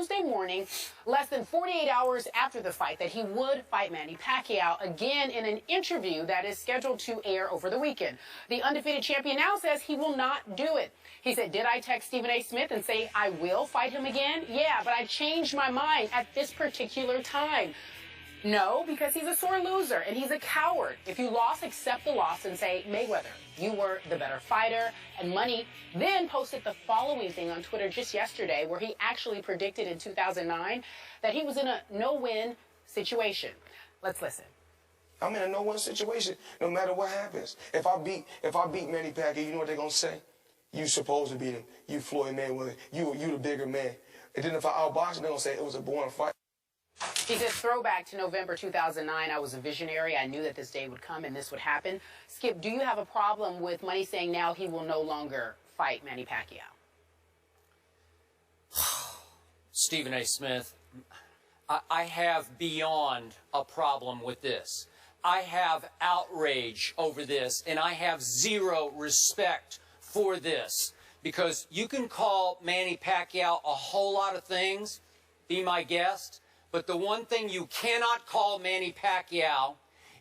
Tuesday morning, less than 48 hours after the fight, that he would fight Manny Pacquiao again in an interview that is scheduled to air over the weekend. The undefeated champion now says he will not do it. He said, "Did I text Stephen A. Smith and say I will fight him again? Yeah, but I changed my mind at this particular time." No, because he's a sore loser and he's a coward. If you lost, accept the loss and say, "Mayweather, you were the better fighter." And Money then posted the following thing on Twitter just yesterday, where he actually predicted in 2009 that he was in a no-win situation. Let's listen. I'm in a no-win situation no matter what happens. If I beat Manny Pacquiao, you know what they're going to say? You supposed to beat him. You Floyd Mayweather. You the bigger man. And then if I outbox him, they're going to say it was a boring fight. He says, throwback to November 2009, I was a visionary. I knew that this day would come and this would happen. Skip, do you have a problem with Money saying now he will no longer fight Manny Pacquiao? Stephen A. Smith, I have beyond a problem with this. I have outrage over this, and I have zero respect for this. Because you can call Manny Pacquiao a whole lot of things, be my guest, but the one thing you cannot call Manny Pacquiao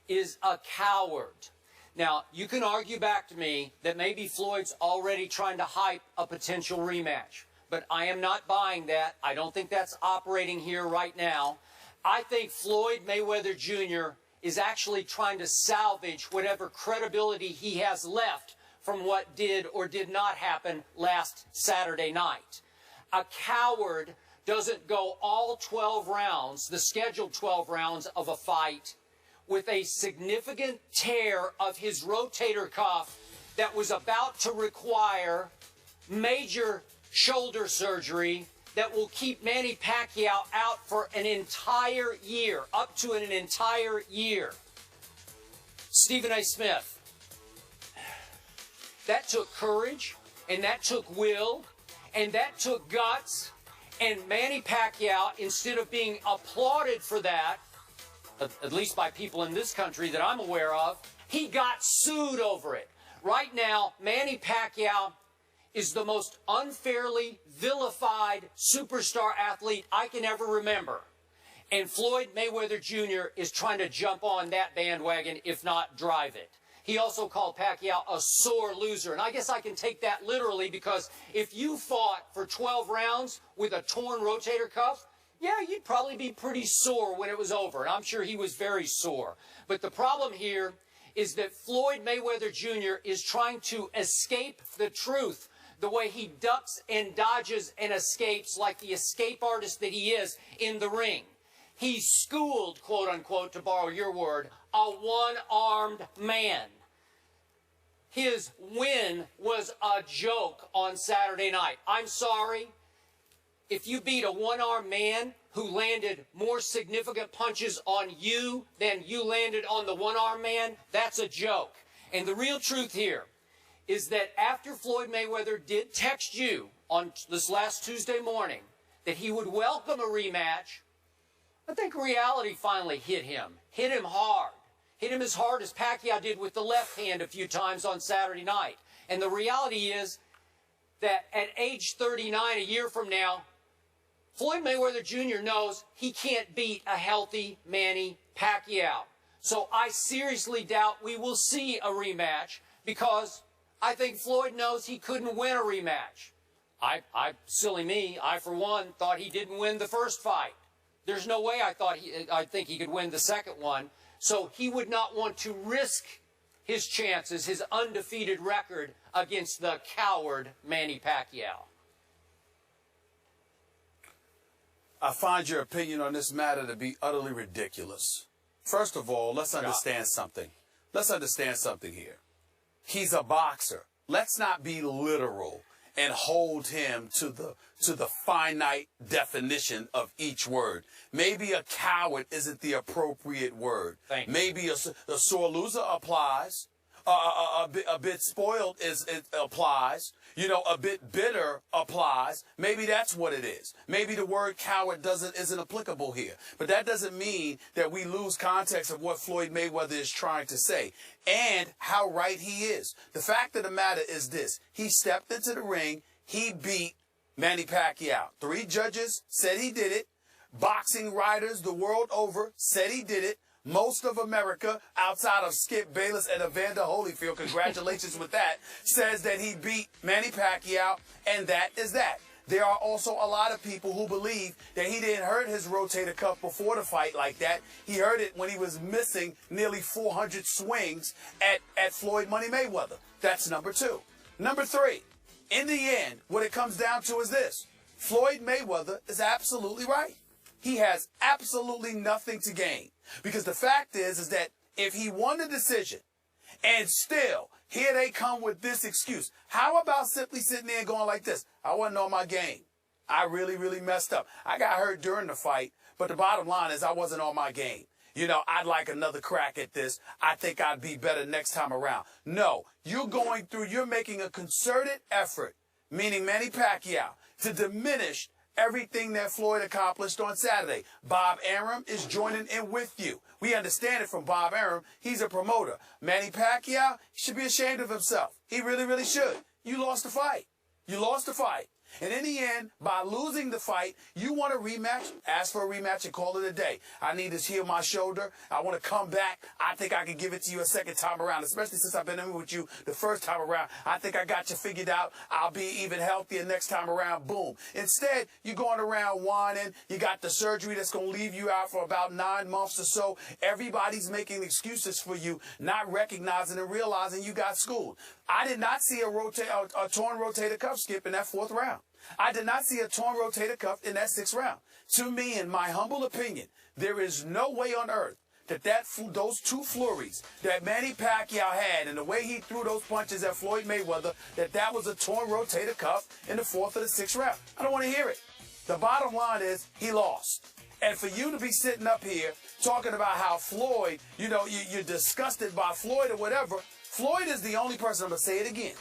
is a coward. Now, you can argue back to me that maybe Floyd's already trying to hype a potential rematch, but I am not buying that. I don't think that's operating here right now. I think Floyd Mayweather Jr. is actually trying to salvage whatever credibility he has left from what did or did not happen last Saturday night. A coward doesn't go all 12 rounds, the scheduled 12 rounds of a fight, with a significant tear of his rotator cuff that was about to require major shoulder surgery that will keep Manny Pacquiao out for an entire year, up to an entire year. Stephen A. Smith, that took courage, and that took will, and that took guts. And Manny Pacquiao, instead of being applauded for that, at least by people in this country that I'm aware of, he got sued over it. Right now, Manny Pacquiao is the most unfairly vilified superstar athlete I can ever remember. And Floyd Mayweather Jr. is trying to jump on that bandwagon, if not drive it. He also called Pacquiao a sore loser. And I guess I can take that literally, because if you fought for 12 rounds with a torn rotator cuff, yeah, you'd probably be pretty sore when it was over. And I'm sure he was very sore. But the problem here is that Floyd Mayweather Jr. is trying to escape the truth the way he ducks and dodges and escapes like the escape artist that he is in the ring. He's schooled, quote unquote, to borrow your word, a one-armed man. His win was a joke on Saturday night. I'm sorry. If you beat a one-armed man who landed more significant punches on you than you landed on the one-armed man, that's a joke. And the real truth here is that after Floyd Mayweather did text you on this last Tuesday morning that he would welcome a rematch, I think reality finally hit him hard. Hit him as hard as Pacquiao did with the left hand a few times on Saturday night. And the reality is that at age 39, a year from now, Floyd Mayweather Jr. knows he can't beat a healthy Manny Pacquiao. So I seriously doubt we will see a rematch, because I think Floyd knows he couldn't win a rematch. Silly me, I for one thought he didn't win the first fight. There's no way I think he could win the second one. So he would not want to risk his chances, his undefeated record against the coward Manny Pacquiao. I find your opinion on this matter to be utterly ridiculous. First of all, let's understand something. Let's understand something here. He's a boxer. Let's not be literal and hold him to the finite definition of each word. Maybe a coward isn't the appropriate word. Maybe a sore loser applies. A bit spoiled it applies. You know, a bit bitter applies. Maybe that's what it is. Maybe the word coward isn't applicable here. But that doesn't mean that we lose context of what Floyd Mayweather is trying to say and how right he is. The fact of the matter is this. He stepped into the ring. He beat Manny Pacquiao. 3 judges said he did it. Boxing writers the world over said he did it. Most of America, outside of Skip Bayless and Evander Holyfield, congratulations with that, says that he beat Manny Pacquiao, and that is that. There are also a lot of people who believe that he didn't hurt his rotator cuff before the fight like that. He hurt it when he was missing nearly 400 swings at Floyd Money Mayweather. That's number 2. Number 3, in the end, what it comes down to is this. Floyd Mayweather is absolutely right. He has absolutely nothing to gain. Because the fact is that if he won the decision and still here they come with this excuse, how about simply sitting there and going like this? I wasn't on my game. I really, really messed up. I got hurt during the fight, but the bottom line is I wasn't on my game. You know, I'd like another crack at this. I think I'd be better next time around. No, you're making a concerted effort, meaning Manny Pacquiao, to diminish everything that Floyd accomplished on Saturday. Bob Arum is joining in with you. We understand it from Bob Arum. He's a promoter. Manny Pacquiao should be ashamed of himself. He really, really should. You lost the fight. You lost the fight. And in the end, by losing the fight, you want a rematch, ask for a rematch and call it a day. I need to heal my shoulder. I want to come back. I think I can give it to you a second time around, especially since I've been in with you the first time around. I think I got you figured out. I'll be even healthier next time around. Boom. Instead, you're going around whining. You got the surgery that's going to leave you out for about 9 months or so. Everybody's making excuses for you, not recognizing and realizing you got schooled. I did not see a torn rotator cuff, Skip, in that 4th round. I did not see a torn rotator cuff in that 6th round. To me, in my humble opinion, there is no way on earth that those 2 flurries that Manny Pacquiao had and the way he threw those punches at Floyd Mayweather, that was a torn rotator cuff in the 4th or the 6th round. I don't want to hear it. The bottom line is he lost. And for you to be sitting up here talking about how Floyd, you know, you're disgusted by Floyd or whatever, Floyd is the only person, I'm going to say it again,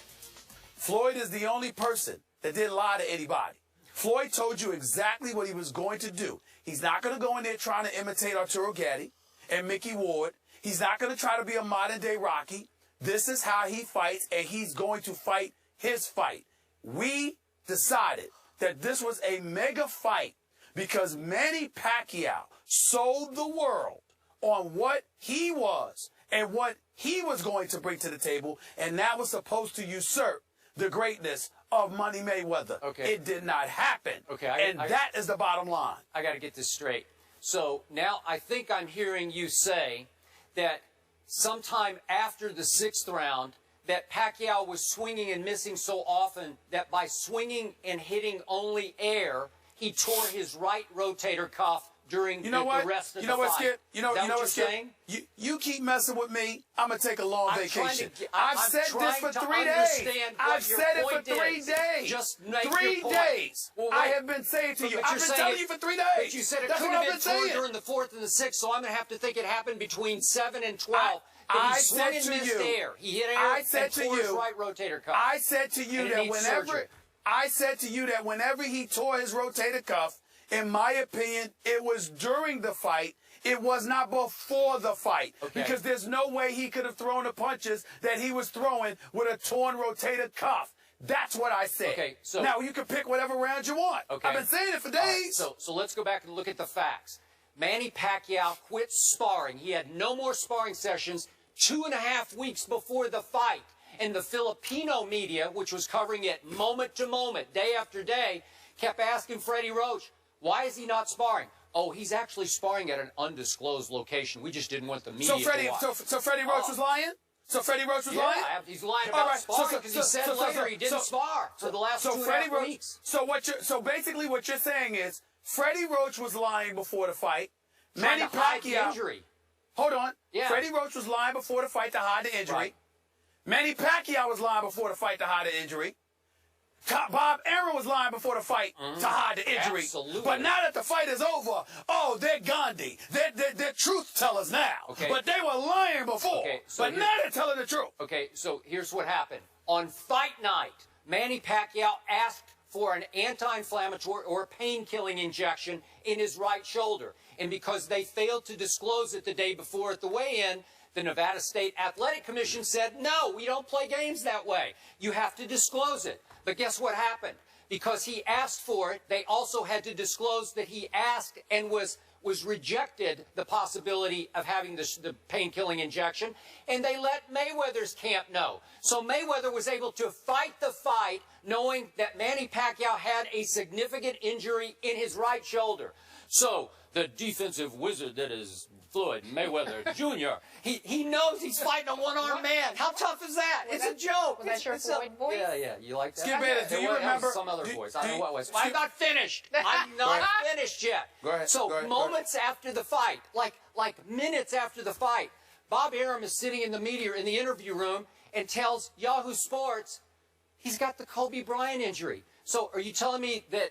Floyd is the only person that didn't lie to anybody. Floyd told you exactly what he was going to do. He's not going to go in there trying to imitate Arturo Gatti and Mickey Ward. He's not going to try to be a modern-day Rocky. This is how he fights, and he's going to fight his fight. We decided that this was a mega fight because Manny Pacquiao sold the world on what he was and what he was going to bring to the table, and that was supposed to usurp the greatness of Money Mayweather. Okay. It did not happen. Okay. That is the bottom line. I got to get this straight. So now I think I'm hearing you say that sometime after the 6th round, that Pacquiao was swinging and missing so often that by swinging and hitting only air, he tore his right rotator cuff during the rest of the fight. Skip? You know what, Skip? Saying? You keep messing with me, I'm going to take a long vacation. I've said this for 3 days. I've said it for 3 days. Just make 3 days. Well, I have been saying to you. I've been telling you for 3 days. But you said it could have been torn during the 4th and the 6th, so I'm going to have to think it happened between 7 and 12. I He swung and missed air. He hit air and tore his right rotator cuff. I said to you that whenever he tore his rotator cuff, in my opinion, it was during the fight. It was not before the fight. Okay. Because there's no way he could have thrown the punches that he was throwing with a torn rotator cuff. That's what I said. Okay, so now you can pick whatever round you want. Okay. I've been saying it for days. Right, so let's go back and look at the facts. Manny Pacquiao quit sparring. He had no more sparring sessions 2.5 weeks before the fight. And the Filipino media, which was covering it moment to moment, day after day, kept asking Freddie Roach, why is he not sparring? Oh, he's actually sparring at an undisclosed location. We just didn't want the media to watch. So Freddie Roach was lying? So Freddie Roach was lying? Yeah, he's lying about sparring because he said later he didn't spar for the last 2.5 weeks. So basically what you're saying is Freddie Roach was lying before the fight. Manny Pacquiao. Injury. Hold on. Yeah. Freddie Roach was lying before the fight to hide the injury. Right. Manny Pacquiao was lying before the fight to hide the injury. Bob Arum was lying before the fight to hide the injury. Absolutely. But now that the fight is over, oh, they're Gandhi. They're truth tellers now. Okay. But they were lying before. Okay, so but now they're telling the truth. Okay, so here's what happened. On fight night, Manny Pacquiao asked for an anti-inflammatory or pain-killing injection in his right shoulder. And because they failed to disclose it the day before at the weigh-in, the Nevada State Athletic Commission said, no, we don't play games that way. You have to disclose it. But guess what happened? because he asked for it, they also had to disclose that he asked and was rejected the possibility of having the pain-killing injection, and they let Mayweather's camp know. So Mayweather was able to fight the fight knowing that Manny Pacquiao had a significant injury in his right shoulder. So the defensive wizard that is Floyd Mayweather Jr., he knows he's fighting a one-armed man. How tough is that? It's a joke. Was that your Floyd voice? Yeah. You like that? Skip Bayless, do you remember? Some other voice. I don't know what it was. Skip- I'm not finished. I'm not finished yet. Go ahead. So Go ahead. moments after the fight, like minutes after the fight, Bob Arum is sitting in the media in the interview room and tells Yahoo Sports he's got the Kobe Bryant injury. So are you telling me that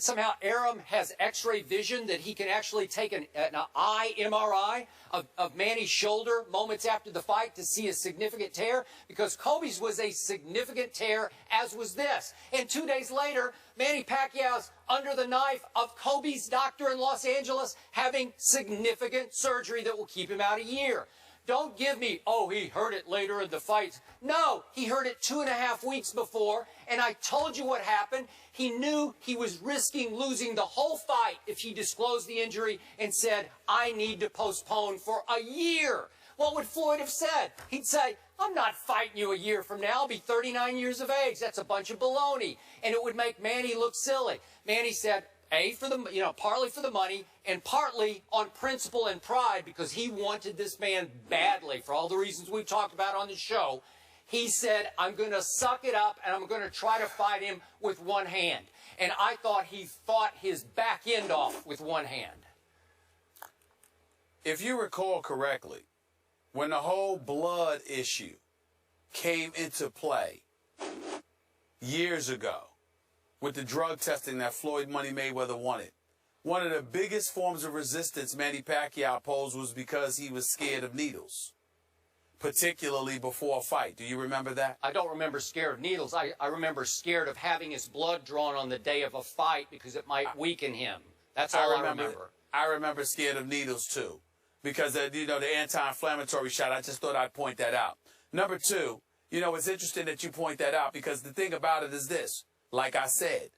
somehow Arum has X-ray vision, that he can actually take an eye MRI of Manny's shoulder moments after the fight to see a significant tear? Because Kobe's was a significant tear, as was this. And 2 days later, Manny Pacquiao's under the knife of Kobe's doctor in Los Angeles, having significant surgery that will keep him out a year. Don't give me, oh, he heard it later in the fight. No, he heard it 2.5 weeks before, and I told you what happened. He knew he was risking losing the whole fight if he disclosed the injury and said, I need to postpone for a year. What would Floyd have said? He'd say, I'm not fighting you a year from now. I'll be 39 years of age. That's a bunch of baloney. And it would make Manny look silly. Manny said, partly for the money and partly on principle and pride, because he wanted this man badly for all the reasons we've talked about on the show. He said, I'm going to suck it up and I'm going to try to fight him with one hand. And I thought he fought his back end off with one hand. If you recall correctly, when the whole blood issue came into play years ago, with the drug testing that Floyd Money Mayweather wanted, one of the biggest forms of resistance Manny Pacquiao posed was because he was scared of needles, particularly before a fight. Do you remember that? I don't remember scared of needles. I remember scared of having his blood drawn on the day of a fight because it might weaken him. That's all I remember. I remember scared of needles, too, because, the anti-inflammatory shot, I just thought I'd point that out. Number two, it's interesting that you point that out, because the thing about it is this. Like I said,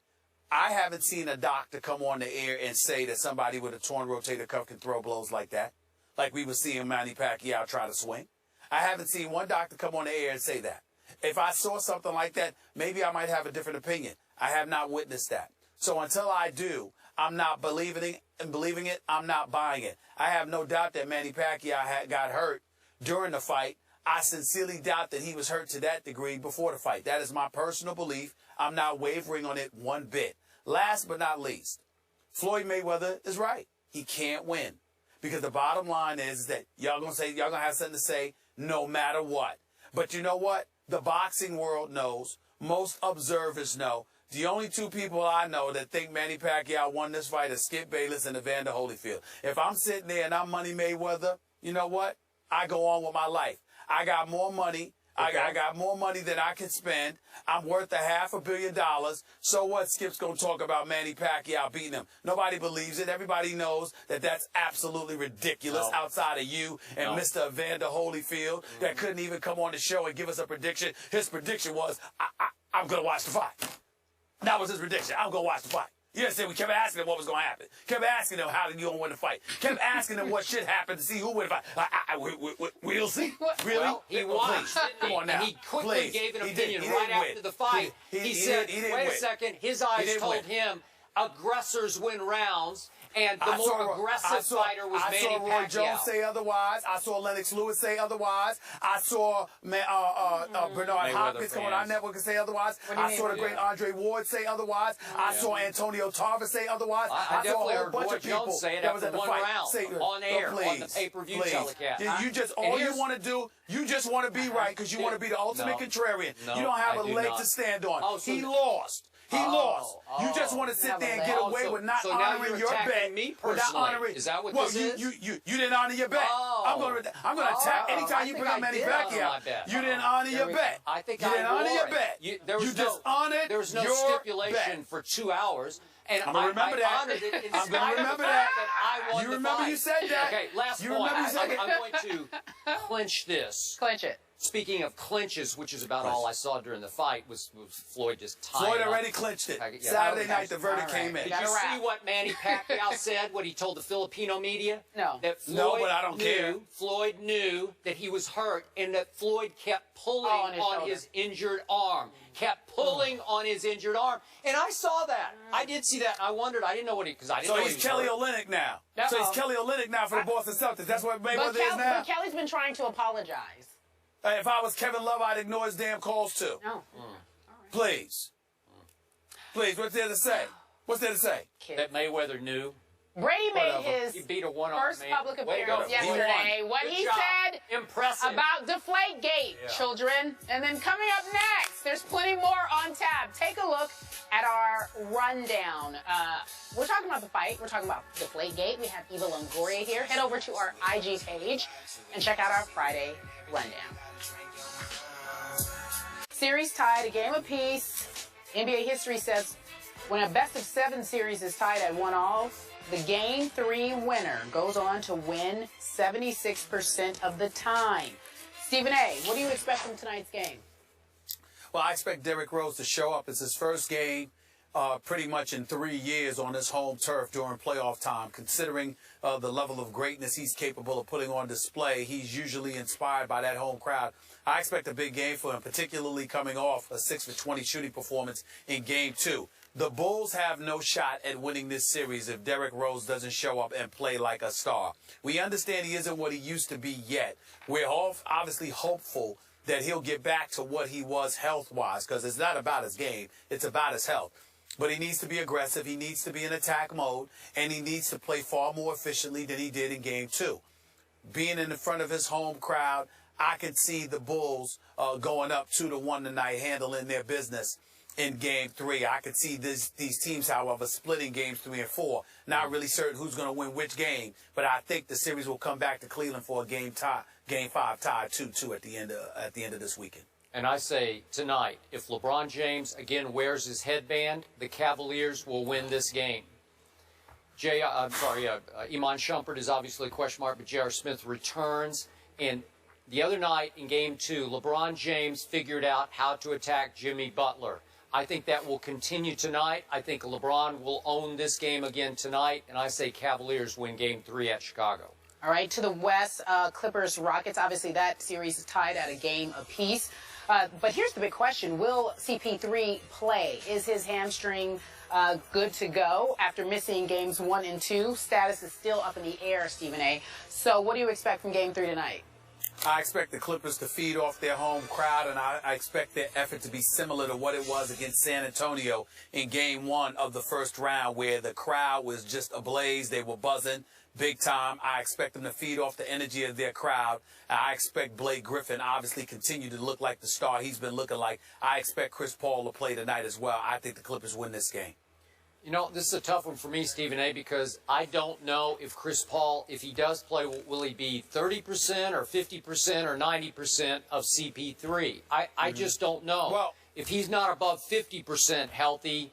I haven't seen a doctor come on the air and say that somebody with a torn rotator cuff can throw blows like that, like we were seeing Manny Pacquiao try to swing. I haven't seen one doctor come on the air and say that. If I saw something like that, maybe I might have a different opinion. I have not witnessed that. So until I do, I'm not believing it. I'm not buying it. I have no doubt that Manny Pacquiao got hurt during the fight. I sincerely doubt that he was hurt to that degree before the fight. That is my personal belief. I'm not wavering on it one bit. Last but not least, Floyd Mayweather is right. He can't win. Because the bottom line is that y'all gonna have something to say no matter what. But you know what? The boxing world knows. Most observers know. The only two people I know that think Manny Pacquiao won this fight is Skip Bayless and Evander Holyfield. If I'm sitting there and I'm Money Mayweather, you know what? I go on with my life. I got more money. Okay. I got more money than I can spend. I'm worth $500 million. So what? Skip's going to talk about Manny Pacquiao beating him. Nobody believes it. Everybody knows that that's absolutely ridiculous outside of you and Mr. Evander Holyfield that couldn't even come on the show and give us a prediction. His prediction was, I'm going to watch the fight. That was his prediction. I'm going to watch the fight. You understand? We kept asking him what was going to happen. Kept asking him how did you going to win the fight. Kept asking him what shit happened to see who win the fight. We'll see. Really? Well, he watched. Come on now. And he quickly gave an opinion right after the fight. He said, wait a second, his eyes told him aggressors win rounds. And the more aggressive fighter was Manny Pacquiao. I saw Roy Jones say otherwise. I saw Lennox Lewis say otherwise. I saw Bernard Hopkins come on our network and say otherwise. I saw the great Andre Ward say otherwise. I saw Antonio Tarver say otherwise. I saw a whole bunch of people Jones say it after one round on air on the pay-per-view telecast. You just all you want to do, you just want to be right because you want to be the ultimate contrarian. You don't have a leg to stand on. He lost. He lost. You just want to sit there and get away with not honoring your bet. Me personally. Is that what this is? You didn't honor your bet. I'm going to attack anytime you bring up Manny Pacquiao. You didn't honor your bet. I think you didn't honor your bet. You just honored there was no stipulation for 2 hours. And I'm going to remember that. Honored it in I'm going to remember that. I won You the remember fight. you said that. Okay, last You point. remember you said I'm going to clinch this. Clinch it. Speaking of clinches, which is about all I saw during the fight, was Floyd just tying Floyd up. already clinched it. Yeah. Saturday night, the verdict All right. came in. Did Got you a wrap. see what Manny Pacquiao said, what he told the Filipino media? No. That Floyd No, but I don't knew, care. Floyd knew that he was hurt and that Floyd kept pulling on his on shoulder. his injured arm. Kept pulling on his injured arm. And I saw that. I did see that. I wondered. I didn't know what he, because I didn't So know he's he was Kelly hurt. Olynyk now. Uh-oh. So he's Kelly Olynyk now for the Boston Celtics. That's what Mayweather is now. But Kelly's been trying to apologize. If I was Kevin Love, I'd ignore his damn calls too. No. Please. Please, what's there to say? What's there to say? That Mayweather knew. Brady made Whatever. He his beat a one-arm first man. public Way to go. appearance He yesterday. won. What Good he job. said Impressive. about Deflategate, children. And then coming up next, there's plenty more on tap. Take a look at our rundown. We're talking about the fight. We're talking about Deflategate. We have Eva Longoria here. Head over to our IG page and check out our Friday rundown. Series tied, a game apiece. NBA history says when a best-of-7 series is tied at 1-all, the Game 3 winner goes on to win 76% of the time. Stephen A., what do you expect from tonight's game? Well, I expect Derrick Rose to show up. It's his first game pretty much in 3 years on his home turf during playoff time. Considering the level of greatness he's capable of putting on display, he's usually inspired by that home crowd. I expect a big game for him, particularly coming off a 6-for-20 shooting performance in Game 2. The Bulls have no shot at winning this series if Derrick Rose doesn't show up and play like a star. We understand he isn't what he used to be yet. We're all obviously hopeful that he'll get back to what he was health-wise, because it's not about his game, it's about his health. But he needs to be aggressive, he needs to be in attack mode, and he needs to play far more efficiently than he did in Game 2. Being in the front of his home crowd, I could see the Bulls going up 2-1 tonight, handling their business in Game 3. I could see these teams, however, splitting Games 3 and 4. Not really certain who's going to win which game, but I think the series will come back to Cleveland for a Game 5 tie 2-2 at the end of this weekend. And I say tonight, if LeBron James again wears his headband, the Cavaliers will win this game. Iman Shumpert is obviously a question mark, but J.R. Smith returns. And the other night in Game 2, LeBron James figured out how to attack Jimmy Butler. I think that will continue tonight. I think LeBron will own this game again tonight. And I say Cavaliers win Game 3 at Chicago. All right, to the west, Clippers, Rockets. Obviously, that series is tied at a game apiece. But here's the big question. Will CP3 play? Is his hamstring good to go after missing Games 1 and 2? Status is still up in the air, Stephen A. So what do you expect from Game 3 tonight? I expect the Clippers to feed off their home crowd, and I expect their effort to be similar to what it was against San Antonio in Game 1 of the first round, where the crowd was just ablaze. They were buzzing big time. I expect them to feed off the energy of their crowd. I expect Blake Griffin obviously continue to look like the star he's been looking like. I expect Chris Paul to play tonight as well. I think the Clippers win this game. You know, this is a tough one for me, Stephen A., because I don't know if Chris Paul, if he does play, will he be 30% or 50% or 90% of CP3? I just don't know. Well, if he's not above 50% healthy,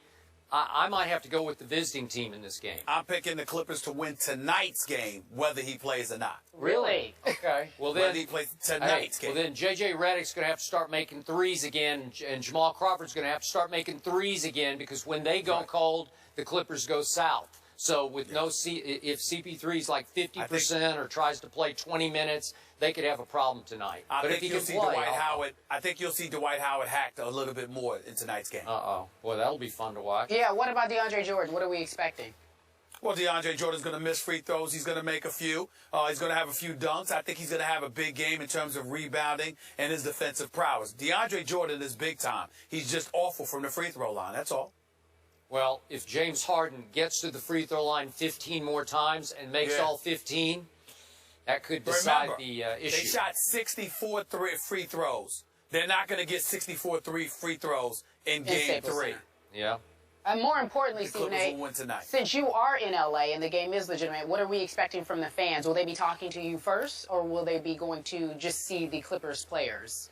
I might have to go with the visiting team in this game. I'm picking the Clippers to win tonight's game, whether he plays or not. Really? Okay. Well, then, Whether he plays tonight's game. Well, then J.J. Redick's going to have to start making threes again, and Jamal Crawford's going to have to start making threes again, because when they go cold, the Clippers go south. So with if CP3's like 50% or tries to play 20 minutes, they could have a problem tonight. I but think if he you'll can see play, Dwight Howard. I think you'll see Dwight Howard hacked a little bit more in tonight's game. Boy, that'll be fun to watch. Yeah, what about DeAndre Jordan? What are we expecting? Well, DeAndre Jordan's going to miss free throws. He's going to make a few. He's going to have a few dunks. I think he's going to have a big game in terms of rebounding and his defensive prowess. DeAndre Jordan is big time. He's just awful from the free throw line. That's all. Well, if James Harden gets to the free throw line 15 more times and makes all 15, that could decide the issue. They shot 64 free throws. They're not going to get 64 free throws in Game 3. Yeah. And more importantly, The Stephen Clippers A., will win tonight. since you are in L.A. and the game is legitimate, what are we expecting from the fans? Will they be talking to you first, or will they be going to just see the Clippers players?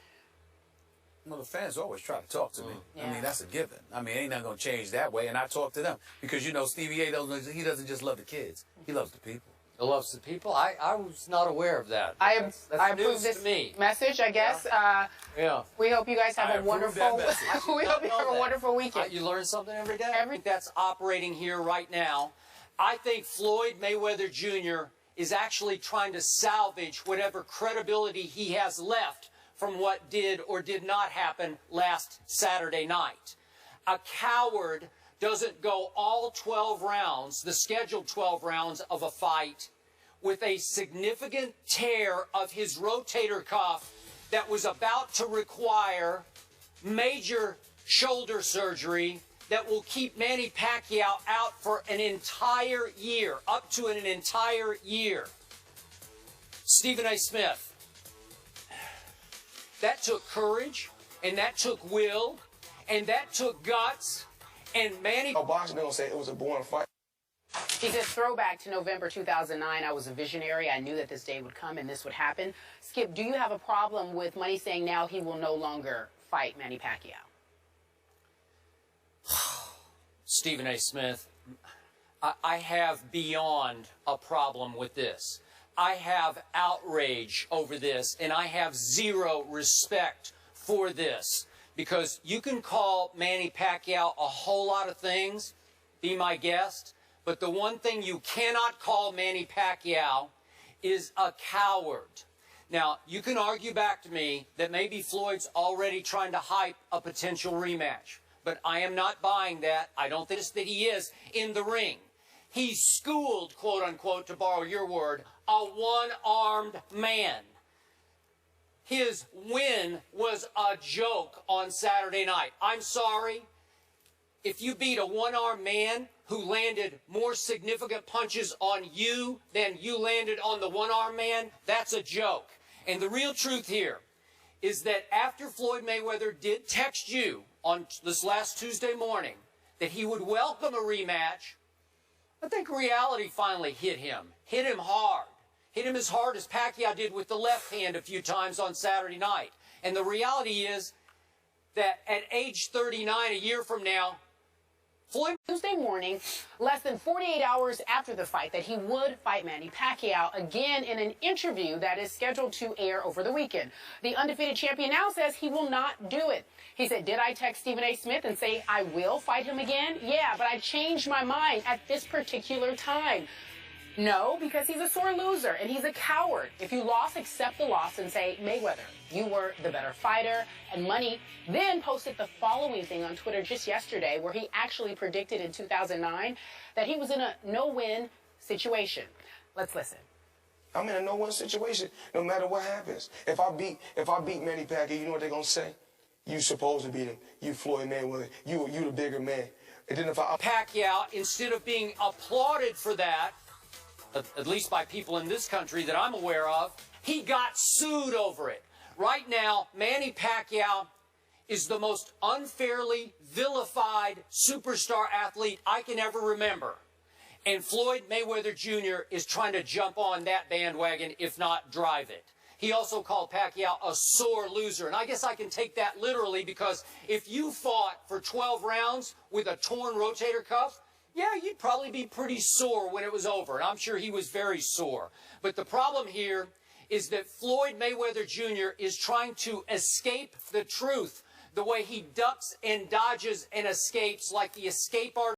Well, the fans always try to talk to me. Yeah. I mean, that's a given. I mean, ain't nothing going to change that way. And I talk to them because, you know, Stevie A, he doesn't just love the kids. He loves the people. He loves the people. I was not aware of that. I That's approve news this to me. message, I guess. Yeah. We hope you guys I have a approve wonderful. that message. We hope you have a wonderful weekend. You learn something every day. I think that's operating here right now. I think Floyd Mayweather Jr. is actually trying to salvage whatever credibility he has left from what did or did not happen last Saturday night. A coward doesn't go all 12 rounds, the scheduled 12 rounds of a fight, with a significant tear of his rotator cuff that was about to require major shoulder surgery that will keep Manny Pacquiao out for an entire year, up to an entire year. Stephen A. Smith, that took courage, and that took will, and that took guts, and Manny... Boxing, they're going to say it was a boring fight. He says, throwback to November 2009, I was a visionary. I knew that this day would come and this would happen. Skip, do you have a problem with Money saying now he will no longer fight Manny Pacquiao? Stephen A. Smith, I have beyond a problem with this. I have outrage over this, and I have zero respect for this. Because you can call Manny Pacquiao a whole lot of things, be my guest, but the one thing you cannot call Manny Pacquiao is a coward. Now, you can argue back to me that maybe Floyd's already trying to hype a potential rematch, but I am not buying that. I don't think that he is in the ring. He schooled, quote unquote, to borrow your word, a one-armed man. His win was a joke on Saturday night. I'm sorry. If you beat a one-armed man who landed more significant punches on you than you landed on the one-armed man, that's a joke. And the real truth here is that after Floyd Mayweather did text you on this last Tuesday morning that he would welcome a rematch, I think reality finally hit him hard. Hit him as hard as Pacquiao did with the left hand a few times on Saturday night. And the reality is that at age 39, a year from now, Floyd... Tuesday morning, less than 48 hours after the fight, that he would fight Manny Pacquiao again in an interview that is scheduled to air over the weekend. The undefeated champion now says he will not do it. He said, did I text Stephen A. Smith and say I will fight him again? Yeah, but I changed my mind at this particular time. No, because he's a sore loser and he's a coward. If you lost, accept the loss and say, Mayweather, you were the better fighter. And Money then posted the following thing on Twitter just yesterday, where he actually predicted in 2009 that he was in a no-win situation. Let's listen. I'm in a no-win situation no matter what happens. If I beat Manny Pacquiao, you know what they're going to say? You supposed to beat him. You Floyd Mayweather. You the bigger man. And then if I... Pacquiao, instead of being applauded for that, at least by people in this country that I'm aware of, he got sued over it. Right now, Manny Pacquiao is the most unfairly vilified superstar athlete I can ever remember. And Floyd Mayweather Jr. is trying to jump on that bandwagon, if not drive it. He also called Pacquiao a sore loser. And I guess I can take that literally, because if you fought for 12 rounds with a torn rotator cuff, yeah, you'd probably be pretty sore when it was over, and I'm sure he was very sore. But the problem here is that Floyd Mayweather Jr. is trying to escape the truth the way he ducks and dodges and escapes like the escape artist.